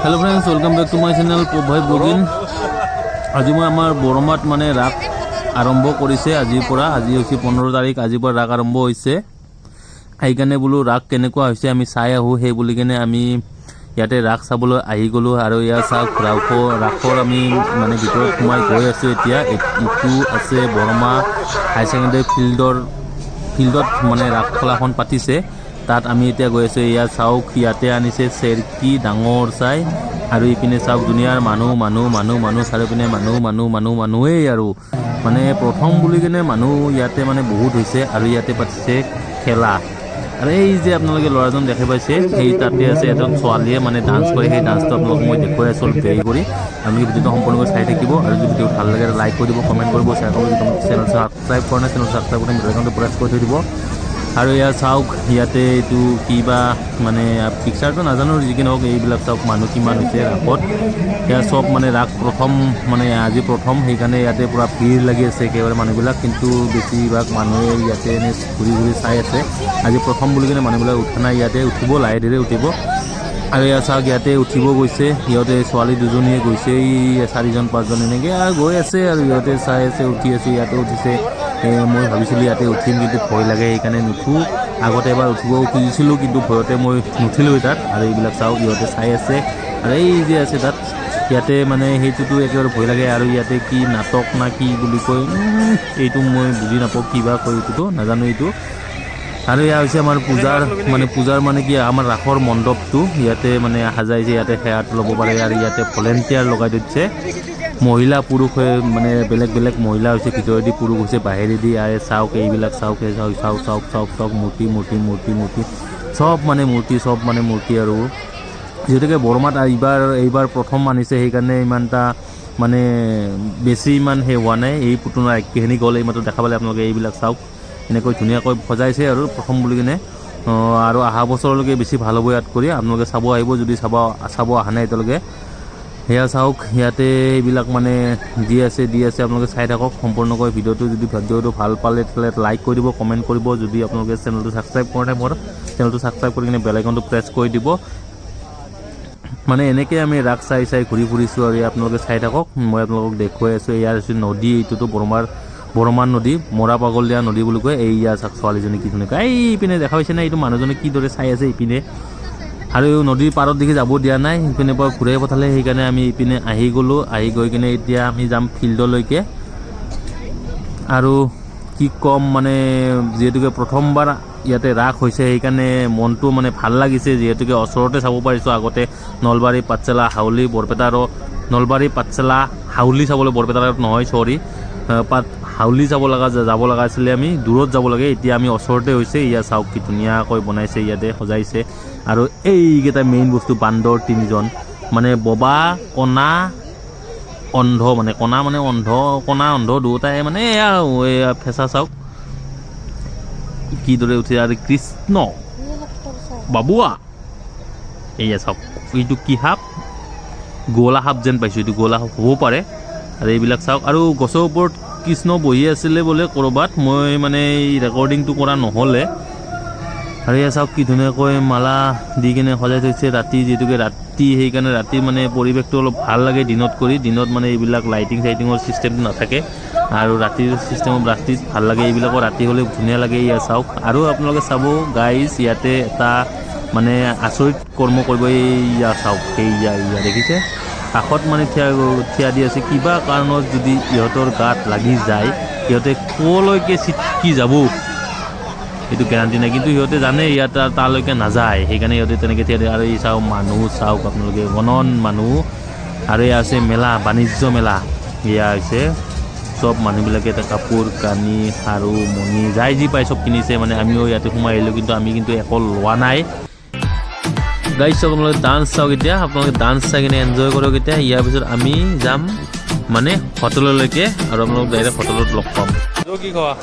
Hello friends, welcome back to my channel Bhai blogging. आज मैं आमार बरमात माने राग आरम्भ करिसे आजिर পৰা। আজি হৈছে 15 তাৰিখ। আজিৰ পৰা ৰাগ আৰম্ভ হৈছে। সেইকাৰণে বোলো ৰাগ কেনেকুৱা হৈছে আমি চাই আহো। সেই বুলি কেনে আমি ইয়াতে ৰাগ চাবলৈ আহি গলো আৰু ইয়াৰ চাওক ৰাগৰ আমি মানে ভিতৰত সোমাই গৈ আছো। এতিয়া ইটো আছে বৰমা হাই ছেকেণ্ডাৰী ফিল্ডত মানে ৰাগ খেলাখন পাতিছে। তাত আমি এতিয়া গৈ আছো। ইয়াত চাওক ইয়াতে আনিছে চেৰকি ডাঙৰ চাই আৰু ইপিনে চাওক দুনিয়াৰ মানুহ চাৰিওপিনে মানুহেই আৰু মানে প্ৰথম বুলি কেনে মানুহ ইয়াতে মানে বহুত হৈছে আৰু ইয়াতে পাতিছে খেলা। আৰু এই যে আপোনালোকে ল'ৰাজন দেখি পাইছে সেই তাতে আছে এজন ছোৱালীয়ে মানে ডান্স কৰে। সেই ডান্সটো আপোনালোকক মই দেখুৱাই আছোঁ অলপ দেৰি কৰি। আপোনালোকে ভিডিঅ'টো সম্পূৰ্ণকৈ চাই থাকিব আৰু যদি ভিডিঅ'টো ভাল লাগে লাইক কৰি দিব, কমেণ্ট কৰিব, শ্বেয়াৰ কৰিব। চেনেল ছাবস্ক্ৰাইব কৰা নাই চেনেল ছাবস্ক্ৰাইব কৰি বেলআইকনটো প্ৰেছ কৰি থৈ দিব। আৰু ইয়াত চাওক ইয়াতে এইটো কিবা মানে পিকচাৰটো নাজানো, যি কি নহওক এইবিলাক চাওক মানুহ কিমান হৈছে ৰাগত। ইয়াত চব মানে ৰাগ প্ৰথম মানে আজি প্ৰথম, সেইকাৰণে ইয়াতে পূৰা ভিৰ লাগি আছে একেবাৰে মানুহবিলাক। কিন্তু বেছিভাগ মানুহে ইয়াতে এনে ঘূৰি চাই আছে। আজি প্ৰথম বুলি কিনে মানুহবিলাক উঠা নাই, ইয়াতে উঠিব, লাহে ধীৰে উঠিব। আৰু ইয়াত চাওক ইয়াতে উঠিব গৈছে সিহঁতে, ছোৱালী দুজনীয়ে গৈছে, এই 4জন 5জন এনেকৈ আৰু গৈ আছে আৰু ইহঁতে চাই আছে, উঠি আছে। ইয়াতে উঠিছে। মই ভাবিছিলোঁ ইয়াতে উঠিম কিন্তু ভয় লাগে, সেইকাৰণে নুঠোঁ। আগতে এবাৰ উঠিব খুজিছিলোঁ কিন্তু ভয়তে মই নুঠিলোঁ তাত। আৰু এইবিলাক চাওক ইহঁতে চাই আছে। আৰু এই যে আছে তাত ইয়াতে মানে সেইটোতো একেবাৰে ভয় লাগে। আৰু ইয়াতে কি নাটক না কি বুলি কয় এইটো মই বুজি নাপাওঁ, কিবা কয় এইটোতো নাজানো এইটো। আৰু এয়া হৈছে আমাৰ পূজাৰ মানে কি আমাৰ ৰাসৰ মণ্ডপটো ইয়াতে মানে সাজাইছে। ইয়াতে সেৱাটো ল'ব পাৰে আৰু ইয়াতে ভলেণ্টিয়াৰ লগাই দিছে। মহিলা পুৰুষ মানে বেলেগ বেলেগ মহিলা হৈছে, ভিতৰেদি পুৰুষ হৈছে বাহিৰেদি। আৰু চাওক এইবিলাক চাওক চাওক মূৰ্তি চব মানে মূৰ্তি আৰু যিহেতুকে বৰমাত এইবাৰ প্ৰথম আনিছে, সেইকাৰণে ইমান এটা মানে বেছি ইমান সেই হোৱা নাই। এই পুতলা একেখিনি গ'ল এইমাত্ৰ দেখা পালে আপোনালোকে। এইবিলাক চাওক এনেকৈ ধুনীয়াকৈ সজাইছে আৰু প্ৰথম বুলি কিনে। আৰু অহা বছৰলৈকে বেছি ভাল হ'ব ইয়াত কৰি। আপোনালোকে চাব আহিব যদি চাব অহা নাই এতিয়ালৈকে। সেয়া চাওক ইয়াতে এইবিলাক মানে দি আছে আপোনালোকে চাই থাকক সম্পূৰ্ণকৈ ভিডিঅ'টো। যদি ভিডিঅ'টো ভাল পালে তেতিয়াহ'লে লাইক কৰি দিব, কমেণ্ট কৰিব। যদি আপোনালোকে চেনেলটো ছাবস্ক্ৰাইব কৰা নাই মোৰ চেনেলটো ছাবস্ক্ৰাইব কৰি কিনে বেলআইকনটো প্ৰেছ কৰি দিব। মানে এনেকৈ আমি ৰাগ চাই ঘূৰি ফুৰিছোঁ আৰু আপোনালোকে চাই থাকক। মই আপোনালোকক দেখুৱাই আছোঁ। ইয়াৰ হৈছে নদী, এইটোতো বৰমাৰ নদী, মৰা পাগল দিয়া নদী বুলি কয়। এই ইয়াৰ চাওক ছোৱালীজনী কি ধুনীয়াকৈ এইপিনে দেখা পাইছে নাই, এইটো মানুহজনে কিদৰে চাই আছে ইপিনে। আৰু নদীৰ পাৰত দেখি যাব দিয়া নাই, ইপিনে পৰা ঘূৰাই পঠালে। সেইকাৰণে আমি ইপিনে আহি গ'লোঁ। আহি গৈ কিনে এতিয়া আমি যাম ফিল্ডলৈকে। আৰু কি ক'ম মানে যিহেতুকে প্ৰথমবাৰ ইয়াতে ৰাস হৈছে, সেইকাৰণে মনটো মানে ভাল লাগিছে। যিহেতুকে ওচৰতে চাব পাৰিছোঁ। আগতে নলবাৰী পাঠশালা হাউলি চাবলৈ, বৰপেটাত নহয় চৰি, হাউলি যাব লগা আছিলে। আমি দূৰত যাব লাগে, এতিয়া আমি ওচৰতে হৈছে। ইয়াত চাওক কি ধুনীয়াকৈ বনাইছে, ইয়াতে সজাইছে। আৰু এইকেইটা মেইন বস্তু বান্দৰ 3জন মানে ববা কণা অন্ধ, মানে কণা অন্ধ দুয়োটাই মানে এয়া ফেঁচা চাওক কিদৰে উঠে। আৰু কৃষ্ণ বাবুৱা এয়া চাওক, এইটো কি সাপ, গোলা সাপ যেন পাইছোঁ, এইটো গোলা সাপ হ'ব পাৰে। আৰু এইবিলাক চাওক আৰু গছৰ ওপৰত কৃষ্ণ বহি আছিলে বোলে ক'ৰবাত, মই মানে ৰেকৰ্ডিংটো কৰা নহ'লে। আৰু এয়া চাওক কি ধুনীয়াকৈ মালা দি কিনে সজাই থৈছে। ৰাতি যিহেতুকে ৰাতি, সেইকাৰণে ৰাতি মানে পৰিৱেশটো অলপ ভাল লাগে দিনত মানে এইবিলাক লাইটিঙৰ ছিষ্টেমটো নাথাকে। আৰু ৰাতিৰ ৰাতিত ভাল লাগে এইবিলাকৰ, ৰাতি হ'লে ধুনীয়া লাগে। ইয়াত চাওক আৰু আপোনালোকে চাব গাইজ, ইয়াতে এটা মানে আচৰিত কৰ্ম কৰিব। এইয়া চাওক সেইয়া দেখিছে কাষত মানে থিয়া দি আছে। কিবা কাৰণত যদি ইহঁতৰ গাত লাগি যায়, সিহঁতে ক'লৈকে চিটকি যাব এইটো গেৰাণ্টি নাই, কিন্তু সিহঁতে জানে ইয়াত তালৈকে নাযায়, সেইকাৰণে সিহঁতে তেনেকৈ থিয়া দিয়ে। আৰু এই চাওক মানুহ চাওক আপোনালোকে, গণন মানুহ। আৰু এয়া আছে মেলা, বাণিজ্য মেলা। এয়া হৈছে চব মানুহবিলাকে এটা কাপোৰ কানি আৰু মণি যাই যি পায় চব কিনিছে। মানে আমিও ইয়াতে সোমাই আহিলোঁ, কিন্তু আমি একো লোৱা নাই। গাইজ চাওক আপোনালোকে ডান্স চাওক। এতিয়া আপোনালোকে ডান্স চাই কিনে এনজয় কৰক। এতিয়া ইয়াৰ পিছত আমি যাম মানে হোটেললৈকে, আৰু আপোনালোক ডাইৰেক্ট হোটেলত লগ পাম। কি খোৱা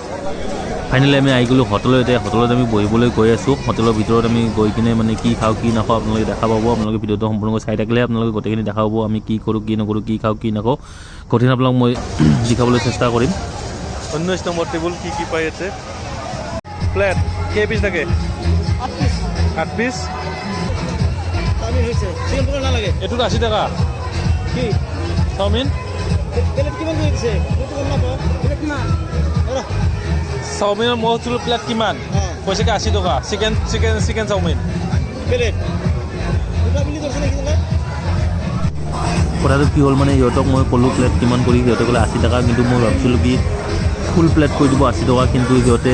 ফাইনেলি আমি আহি গ'লোঁ হোটেলত। এতিয়া হোটেলত আমি বহিবলৈ গৈ আছোঁ। হোটেলৰ ভিতৰত আমি গৈ কিনে মানে কি খাওঁ কি নাখাওঁ আপোনালোকে দেখা পাব। আপোনালোকে ভিডিঅ'টো সম্পূৰ্ণকৈ চাই থাকিলে আপোনালোকে গোটেইখিনি দেখা পাব, আমি কি কৰোঁ কি নকৰোঁ, কি খাওঁ কি নাখাওঁ। গোটেইখিনি আপোনালোক মই দেখাবলৈ চেষ্টা কৰিম। 19 নম্বৰ টেবুল কি পাই ইয়াতে। প্লেট কেই পিচ থাকে? 8 পিচ। চাওমিন হৈছে চিকেন পকৰা নালাগে এইটোত 80 টাকা কি চাওমিন প্লেট কিমান কৰি দিছে সেইটো গম নাপাওঁ প্লেট কিমান চাওমিনৰ মহৎ প্লেট কিমান কৈছে কি 80 টকা চিকেন চাওমিন প্লেট দুটা বুলি কৈছে নেকি তোলে কথাটো কি হ'ল মানে সিহঁতক মই ক'লোঁ প্লেট কিমান কৰি সিহঁতে ক'লে 80 টকা কিন্তু মই ভাবিছিলোঁ কি ফুল প্লেট কৰি দিব 80 টকা কিন্তু সিহঁতে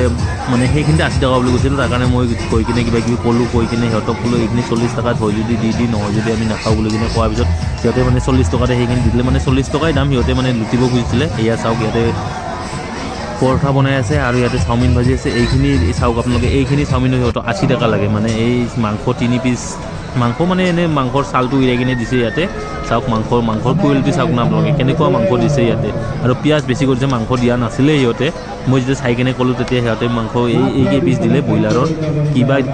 মানে সেইখিনিতে 80 টকা বুলি কৈছিলোঁ তাৰ কাৰণে মই কৈ কিনে কিবা কিবি ক'লোঁ কৈ কিনে সিহঁতক ক'লোঁ এইখিনি 40 টকাত হয় যদি দি নহয় যদি আমি নাখাওঁ বুলি কিনে কোৱাৰ পিছত সিহঁতে মানে 40 টকাতে সেইখিনি দি দিলে মানে 40 টকাই দাম সিহঁতে মানে লুটিব খুজিছিলে এয়া চাওক ইয়াতে পৰঠা বনাই আছে আৰু ইয়াতে চাওমিন ভাজি আছে এইখিনি চাওক আপোনালোকে এইখিনি চাওমিনো সিহঁতক 80 টকা লাগে মানে এই মাংস 3 পিচ মাংস মানে এনেই মাংসৰ ছালটো উলিয়াই কিনে দিছে ইয়াতে চাওক মাংসৰ কোৱালিটি চাওক না আপোনালোকে কেনেকুৱা মাংস দিছে ইয়াতে আৰু পিঁয়াজ বেছি কৰিছে মাংস দিয়া নাছিলে সিহঁতে মই যেতিয়া চাই কিনে ক'লোঁ তেতিয়া সিহঁতে মাংস এই পিচ দিলে ব্ৰইলাৰৰ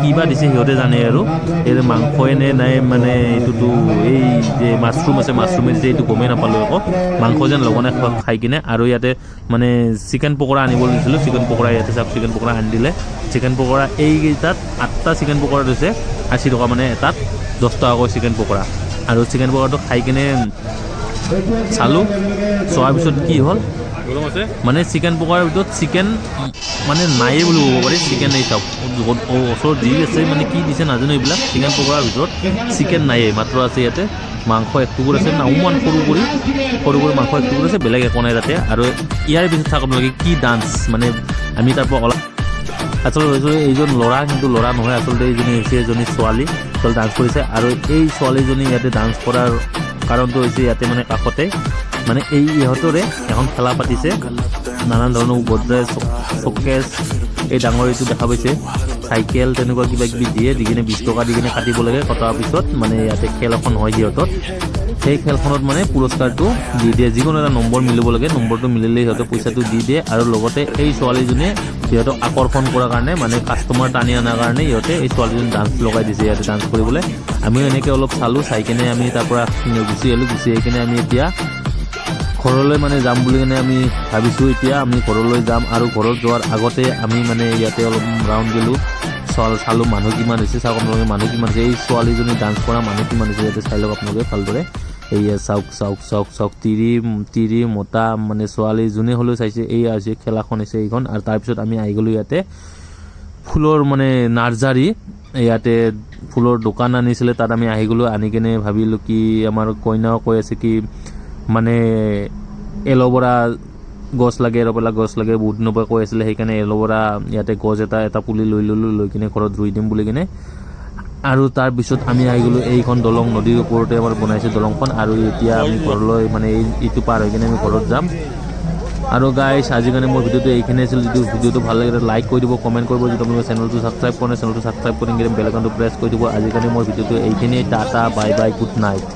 কিবা দিছে সিহঁতে জানে আৰু এই মাংস এনে নাই মানে এইটোতো এই যে মাছৰুম আছে মাছৰুমে দিছে এইটো গমেই নাপালোঁ আকৌ মাংস যেন লগনে খাই কিনে আৰু ইয়াতে মানে চিকেন পকৰা আনিব দিছিলোঁ চিকেন পকৰা ইয়াতে চাওক চিকেন পকৰা আনি দিলে চিকেন পকৰা এইকেইটাত 8টা চিকেন পকৰা দিছে 80 টকা মানে এটাত 10 টকাকৈ চিকেন পকৰা আৰু চিকেন পকৰাটো খাই কিনে চালোঁ চোৱাৰ পিছত কি হ'ল মানে চিকেন পকৰাৰ ভিতৰত চিকেন মানে নায়েই বুলি ক'ব পাৰি চিকেন এই চাওক ওচৰত যি আছে মানে কি দিছে নাজানো এইবিলাক চিকেন পকৰাৰ ভিতৰত চিকেন নায়েই মাত্ৰ আছে ইয়াতে মাংস এক টুকুৰ আছে নাওমান সৰু কৰি মাংস এক টুকুৰ আছে বেলেগ একো নাই তাতে আৰু ইয়াৰ পিছত থাকক আপোনালোকে কি ডান্স মানে আমি তাৰ পৰা অলপ আচলতে এইজন ল'ৰা কিন্তু ল'ৰা নহয় আচলতে এইজনী হৈছে এজনী ছোৱালী ডান্স কৰিছে আৰু এই ছোৱালীজনী ইয়াতে ডান্স কৰাৰ কাৰণটো হৈছে ইয়াতে মানে কাষতে মানে এই ইহঁতৰে এখন খেলা পাতিছে নানান ধৰণৰ গড্ৰেজ চকেছ এই ডাঙৰ এইটো দেখা পাইছে চাইকেল তেনেকুৱা কিবা কিবি দি কিনে 20 টকা দি কিনে কাটিব লাগে কটাৰ পিছত মানে ইয়াতে খেল এখন হয় সিহঁতৰ সেই খেলখনত মানে পুৰস্কাৰটো দি দিয়ে যিকোনো এটা নম্বৰ মিলিব লাগে নম্বৰটো মিলিলে সিহঁতে পইচাটো দি দিয়ে আৰু লগতে এই ছোৱালীজনীয়ে সিহঁতক আকৰ্ষণ কৰাৰ কাৰণে মানে কাষ্টমাৰ টানি অনাৰ কাৰণে সিহঁতে এই ছোৱালীজনী ডান্স লগাই দিছে ইয়াতে ডান্স কৰিবলৈ আমিও এনেকৈ অলপ চালোঁ চাই কিনে আমি তাৰ পৰা গুচি আহিলোঁ গুচি আহি কিনে আমি এতিয়া ঘৰলৈ মানে যাম বুলি কিনে আমি ভাবিছোঁ এতিয়া আমি ঘৰলৈ যাম আৰু ঘৰত যোৱাৰ আগতে আমি মানে ইয়াতে অলপ ৰাউণ্ড দিলোঁ চালোঁ মানুহ কিমান হৈছে চাওক আপোনালোকে মানুহ কিমান হৈছে এই ছোৱালীজনী ডান্স কৰা মানুহ কিমান হৈছে ইয়াতে চাই লওক আপোনালোকে ভালদৰে এইয়া চাওক তিৰি মতা মানে ছোৱালী যোনে হ'লেও চাইছে এই হৈছে খেলাখন হৈছে এইখন আৰু তাৰপিছত আমি আহি গ'লোঁ ইয়াতে ফুলৰ মানে নাৰ্জাৰী ইয়াতে ফুলৰ দোকান আনিছিলে তাত আমি আহি গ'লোঁ আনি কিনে ভাবিলোঁ কি আমাৰ কইনাও কৈ আছে কি মানে এল'ভেৰা গছ লাগে বহুত দিনৰ পৰা কৈ আছিলে সেইকাৰণে এল'ভেৰা ইয়াতে গছ এটা পুলি লৈ ল'লোঁ লৈ কিনে ঘৰত ৰুই দিম বুলি কিনে আৰু তাৰপিছত আমি আহি গ'লোঁ এইখন দলং নদীৰ ওপৰতে আমাৰ বনাইছে দলংখন আৰু এতিয়া আমি ঘৰলৈ মানে এইটো পাৰ হৈ কিনে আমি ঘৰত যাম আৰু গাইছ আজি কাৰণে মোৰ ভিডিঅ'টো এইখিনি আছিল যদি ভিডিঅ'টো ভাল লাগে লাইক কৰি দিব কমেণ্ট কৰিব যদি আপোনালোকে চেনেলটো ছাবস্ক্ৰাইব কৰে চেনেলটো ছাবস্ক্ৰাইব কৰি কিনে বেল আইকনটো প্ৰেছ কৰি দিব আজি কাৰণে মোৰ ভিডিঅ'টো এইখিনিয়ে tata bye bye good night